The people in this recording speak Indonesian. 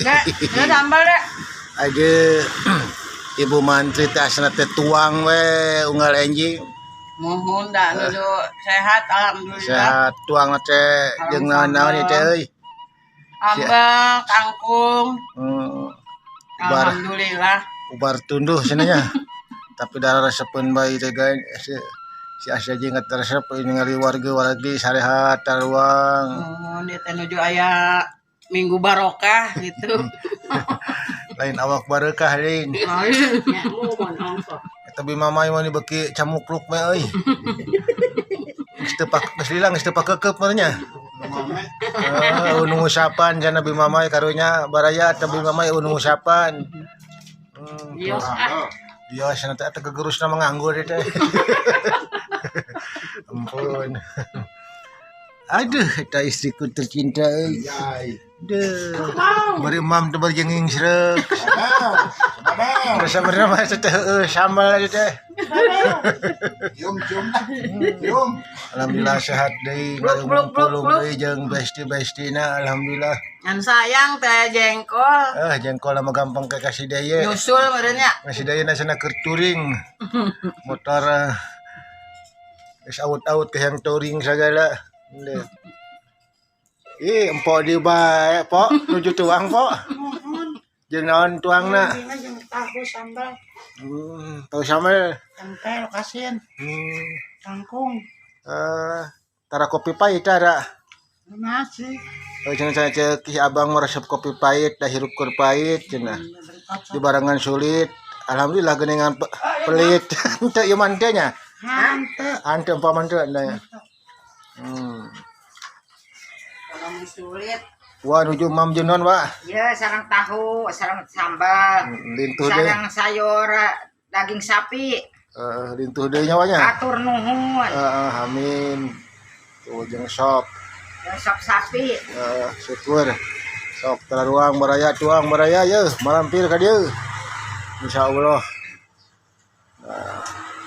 Dek, ini sambal dek. Aja Ibu Mantri teh asna teh tuang we unggal enjing. Mohon dah nuju sehat alhamdulillah. Sehat tuang teh jeung naon-naon ieu teh euy. Ambal, kangkung. Alhamdulillah. Ubar tunduh cenanya. Tapi darah resepeun bae teh guys. Si Asya jeung resep ningali warga-wargi sarehat taruang. Mohon dia teh nuju aya minggu barokah gitu. Lain awak barokah lain. Tapi mamai mah beki camukluk mah euy. Geus teu pakekep nya. Unu usapan cenah bi mamai karunya baraya tapi mamai unu usapan. Bios cenah teh gegerusna manganggur teh. Ampun. Aduh, eta istriku tercinta euy. Duh. Bari mam teh berjenging sreuk. Sabar mah teh sambal aja teh. Yum. Alhamdulillah sehat deui, ngumpul deui jeung besti-bestina alhamdulillah. Ngan sayang teh jengkol. Jengkol mah gampang ke kasih daya. Nyusul meureun nya. Kasih daya na sana keur touring. Motor geus out-out ke yang touring sagala. Empok di bae, Pok. Nuju tuang, Pok. Jeung naon tuangna? Jeung tahu sambal. Tahu sambal. Tempel kasin. Kangkung. Tara kopi pahit ada. Masih. Jangan saya cek abang meresep kopi pahit, dah hirup keur pahit cenah. Di barangan sulit. Alhamdulillah geuningan pelit. Teu ieu mah teh nya. Hanteu umpama teu nya. Kalau sulit. Wah nuju mam jeung naon, Pak? Ya, sareng tahu, sareng sambal. Lintuh deui. Sareng sayur daging sapi. Lintuh deui nya nya. Atur nuhun. Amin. Tuh jeung sop. Sop sapi. Syukur. Sok tara ruang baraya tuang baraya yeuh, malampir ka dieu. Insyaallah.